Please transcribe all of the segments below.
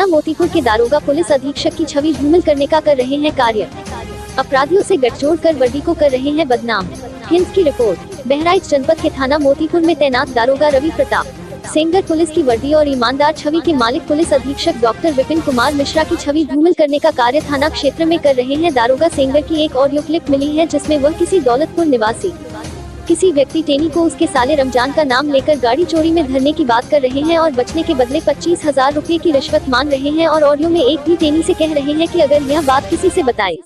मोतीपुर के दारोगा पुलिस अधीक्षक की छवि धूमिल करने का कर रहे हैं कार्य। अपराधियों से गठजोड़ कर वर्दी को कर रहे हैं बदनाम। हिंद की रिपोर्ट। बहराइच जनपद के थाना मोतीपुर में तैनात दारोगा रवि प्रताप सेंगर पुलिस की वर्दी और ईमानदार छवि के मालिक पुलिस अधीक्षक डॉक्टर विपिन कुमार मिश्रा की छवि धूमिल करने का कार्य थाना क्षेत्र में कर रहे हैं। दारोगा सेंगर की एक ऑडियो क्लिप मिली है जिसमें वह किसी दौलतपुर निवासी किसी व्यक्ति टेनी को उसके साले रमजान का नाम लेकर गाड़ी चोरी में धरने की बात कर रहे हैं और बचने के बदले 25,000 रुपए की रिश्वत मांग रहे हैं और ऑडियो में एक भी टेनी से कह रहे हैं कि अगर यह बात किसी से बताए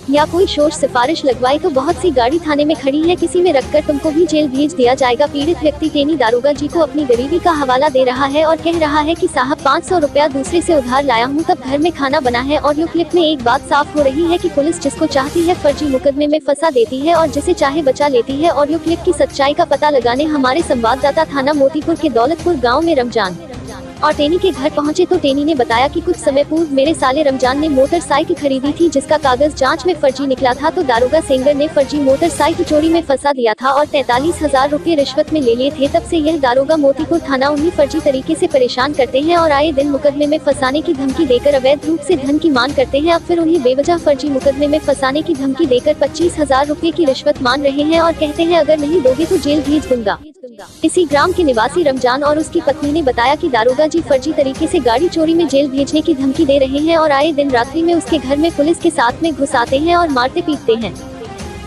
या कोई शोर सिफारिश लगवाई तो बहुत सी गाड़ी थाने में खड़ी है, किसी में रखकर तुमको भी जेल भेज दिया जाएगा। पीड़ित व्यक्ति टेनी दारोगा जी को अपनी गरीबी का हवाला दे रहा है और कह रहा है कि साहब 500 रुपया दूसरे से उधार लाया हूँ तब घर में खाना बना है। ऑडियो क्लिप में एक बात साफ हो रही है कि पुलिस जिसको चाहती है फर्जी मुकदमे में फंसा देती है और जिसे चाहे बचा लेती है। ऑडियो क्लिप की सच्चाई का पता लगाने हमारे संवाददाता थाना मोतीपुर के दौलतपुर गाँव में रमजान और टेनी के घर पहुंचे तो टेनी ने बताया कि कुछ समय पूर्व मेरे साले रमजान ने मोटरसाइकिल खरीदी थी जिसका कागज जांच में फर्जी निकला था, तो दारोगा सेंगर ने फर्जी मोटरसाइकिल चोरी में फंसा दिया था और 43,000 रुपए रिश्वत में ले लिए थे। तब से यह दारोगा मोतीपुर थाना उन्हें फर्जी तरीके से परेशान करते हैं और आए दिन मुकदमे में फंसाने की धमकी देकर अवैध रूप से धन की मांग करते हैं। अब फिर उन्हें बेवजह फर्जी मुकदमे में फंसाने की धमकी देकर 25,000 रुपए की रिश्वत मांग रहे हैं और कहते हैं अगर नहीं दोगे तो जेल भेज दूंगा। इसी ग्राम के निवासी रमजान और उसकी पत्नी ने बताया कि दारोगा जी फर्जी तरीके से गाड़ी चोरी में जेल भेजने की धमकी दे रहे हैं और आए दिन रात्रि में उसके घर में पुलिस के साथ में घुस आते हैं और मारते पीटते हैं।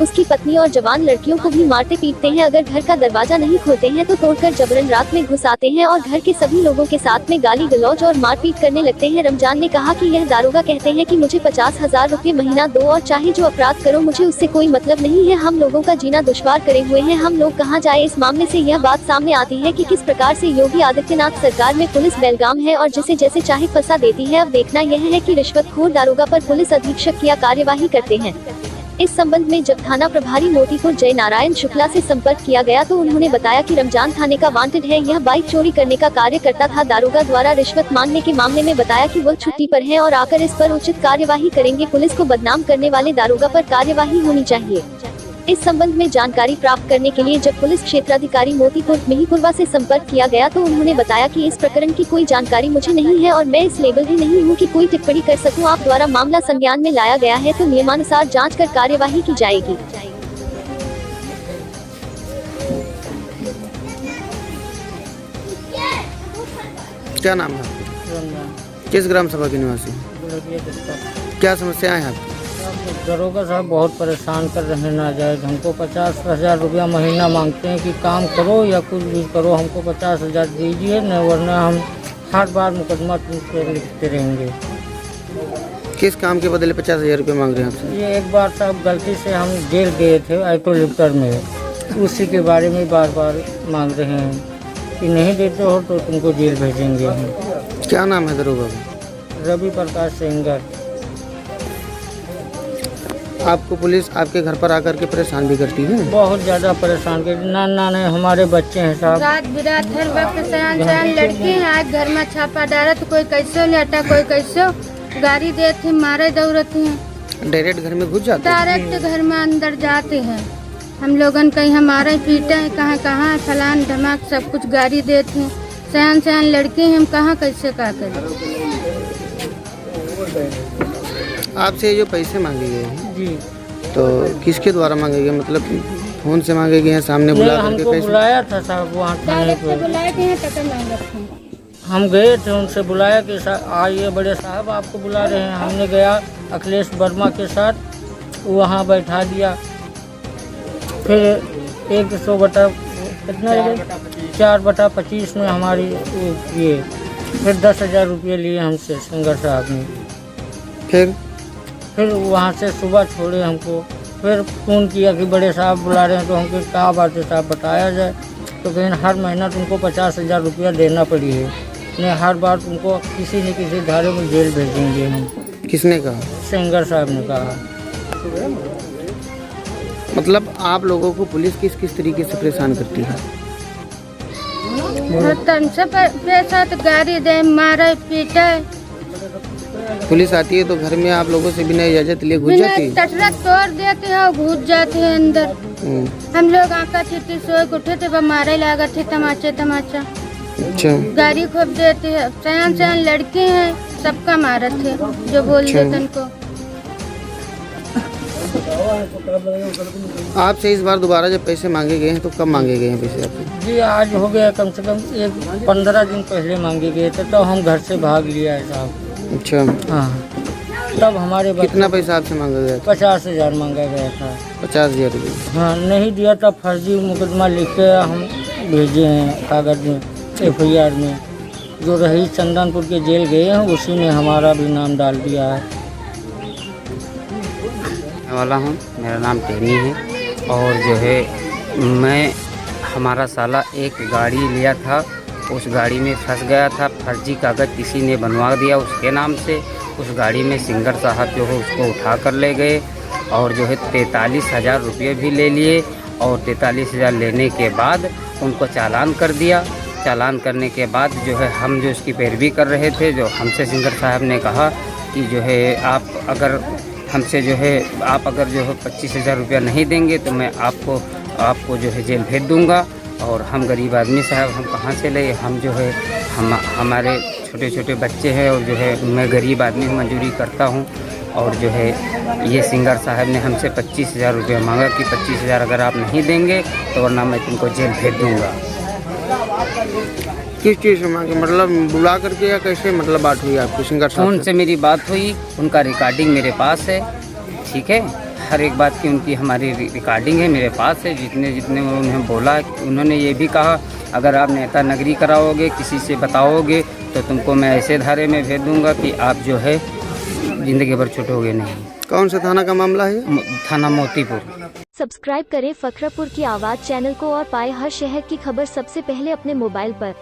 उसकी पत्नी और जवान लड़कियों को भी मारते पीटते हैं। अगर घर का दरवाजा नहीं खोलते हैं तो तोड़कर जबरन रात में घुस आते हैं और घर के सभी लोगों के साथ में गाली गलौज और मारपीट करने लगते हैं। रमजान ने कहा कि यह दारोगा कहते हैं कि मुझे 50,000 रुपए महीना दो और चाहे जो अपराध करो मुझे उससे कोई मतलब नहीं है। हम लोगों का जीना दुश्वार करे हुए हैं, हम लोग कहाँ जाए। इस मामले से यह बात सामने आती है कि किस प्रकार से योगी आदित्यनाथ सरकार में पुलिस बेलगाम है और जिसे जैसे चाहे फंसा देती है। अब देखना यह है कि रिश्वतखोर दारोगा पर पुलिस अधीक्षक क्या कार्यवाही करते हैं। इस संबंध में जब थाना प्रभारी मोतीपुर जय नारायण शुक्ला से संपर्क किया गया तो उन्होंने बताया कि रमजान थाने का वांटेड है, यह बाइक चोरी करने का कार्य करता था। दारोगा द्वारा रिश्वत मांगने के मामले में बताया कि वह छुट्टी पर हैं और आकर इस पर उचित कार्यवाही करेंगे। पुलिस को बदनाम करने वाले दारोगा पर कार्यवाही होनी चाहिए। इस संबंध में जानकारी प्राप्त करने के लिए जब पुलिस क्षेत्राधिकारी मोतीपुर मिहीपुरवा से संपर्क किया गया तो उन्होंने बताया कि इस प्रकरण की कोई जानकारी मुझे नहीं है और मैं इस लेवल ही नहीं हूं कि कोई टिप्पणी कर सकूं। आप द्वारा मामला संज्ञान में लाया गया है तो नियमानुसार जांच कर कार्यवाही की जाएगी। क्या नाम है आपका? किस ग्राम सभा के निवासी? क्या समस्या है आपकी? दरोगा साहब बहुत परेशान कर रहे हैं नाजायज। हमको 50,000 रुपया महीना मांगते हैं कि काम करो या कुछ भी करो, हमको 50,000 दीजिए न वरना हम हर बार मुकदमा तुमसे लिखते रहेंगे। किस काम के बदले 50,000 रुपये मांग रहे हैं आपसे? ये एक बार साहब गलती से हम जेल गए थे ऑटो लिफ्टर में, उसी के बारे में बार बार मांग रहे हैं कि नहीं देते हो तो तुमको जेल भेजेंगे हम। क्या नाम है दरोगा? रवि प्रकाश सेंगर। आपको पुलिस आपके घर पर आकर के परेशान भी करती है? बहुत ज़्यादा परेशान कर ना हमारे बच्चे हैं साहब। रात बिरात हर वक्त सयान लड़की है। आज घर में छापा डाला तो कोई कैसे लेटा कोई कैसे गाड़ी देते मारे दौड़ते हैं। डायरेक्ट घर में घुस जाते हैं? डायरेक्ट घर में अंदर जाते हैं। हम लोगन कहीं हमारे पीटे हैं, कहाँ कहाँ फलान धमाक सब कुछ गाड़ी देते हैं। सयान लड़के हैं, हम कहाँ कैसे क्या करें। आपसे जो पैसे मांगे गए हैं जी तो किसके द्वारा मांगे गए? मतलब फोन से मांगे गए हैं, सामने बुला करके? हमको बुलाया था साहब वहाँ थाने पे। हम गए थे, उनसे बुलाया कि आइए बड़े साहब आपको बुला रहे हैं। हमने गया अखिलेश वर्मा के साथ, वहाँ बैठा दिया। फिर 100 बटा कितना 4/25 में हमारी ये फिर 10,000 रुपये लिए हमसे सिंगर साहब ने। फिर वहाँ से सुबह छोड़े हमको। फिर फ़ोन किया कि बड़े साहब बुला रहे हैं तो हमको क्या बात है साहब बताया जाए। तो कहीं हर महीना तुमको 50,000 रुपया देना पड़ी है, नहीं हर बार तुमको किसी न किसी धारे में जेल भेजेंगे हम। किसने कहा? सिंगर साहब ने कहा। मतलब आप लोगों को पुलिस किस तरीके से परेशान करती है? पैसा तो गाड़ी दे मारे पीटे। पुलिस आती है तो घर में आप लोगों से बिना इजाजत लिए घुस जाती है? टटरा तोड़ देते हैं और घुस जाते हैं अंदर। हम लोग आका चिट्ठी सोए उठे थे, मारे लगा थे तमाचा। अच्छा। गाड़ी खोप देते हैं। सयान लड़के हैं, सबका मारा थे जो बोल देते उनको। आपसे इस बार दोबारा जब पैसे मांगे गए हैं तो कब मांगे गए हैं पैसे आपसे? जी आज हो गया कम से कम 15 दिन पहले मांगे गए थे, तो हम घर से भाग लिया है साहब। अच्छा, हाँ, तब हमारे कितना पैसा आपसे मांगा गया था? 50,000 मांगा गया था। 50,000 रुपये। हाँ, नहीं दिया तब फर्जी मुकदमा लिख के हम भेजे हैं कागज में, FIR में। जो रईस चंदनपुर के जेल गए हैं उसी ने हमारा भी नाम डाल दिया है। वाला हूँ, मेरा नाम टेनी है और जो है मैं हमारा साला एक गाड़ी लिया था, उस गाड़ी में फंस गया था। फर्जी कागज़ किसी ने बनवा दिया उसके नाम से। उस गाड़ी में सिंगर साहब जो है उसको उठा कर ले गए और जो है 43,000 रुपये भी ले लिए और 43,000 लेने के बाद उनको चालान कर दिया। चालान करने के बाद जो है हम जो उसकी पैरवी कर रहे थे, जो हमसे सिंगर साहब ने कहा कि जो है आप अगर 25,000 रुपया नहीं देंगे तो मैं आपको जो है जेल भेज दूंगा। और हम गरीब आदमी साहब हम कहाँ से ले, हम जो है हमारे छोटे छोटे बच्चे हैं और जो है मैं गरीब आदमी मजदूरी करता हूँ। और जो है ये सिंगर साहब ने हमसे 25,000 रुपये मांगा कि 25,000 अगर आप नहीं देंगे तो वरना मैं तुमको जेल भेज दूंगा। किस चीज़ में मांगे, मतलब बुला करके या कैसे, मतलब बात हुई आपकी सिंगर साहब फ़ोन से मेरी बात हुई, उनका रिकॉर्डिंग मेरे पास है, ठीक है, हर एक बात की उनकी हमारी रिकॉर्डिंग है मेरे पास है। जितने उन्होंने बोला, उन्होंने ये भी कहा अगर आप नेता नगरी कराओगे, किसी से बताओगे तो तुमको मैं ऐसे धारे में भेज दूंगा कि आप जो है ज़िंदगी भर छूटोगे नहीं। कौन सा थाना का मामला है? थाना मोतीपुर। सब्सक्राइब करें फकरापुर की आवाज़ चैनल को और पाए हर शहर की खबर सबसे पहले अपने मोबाइल पर।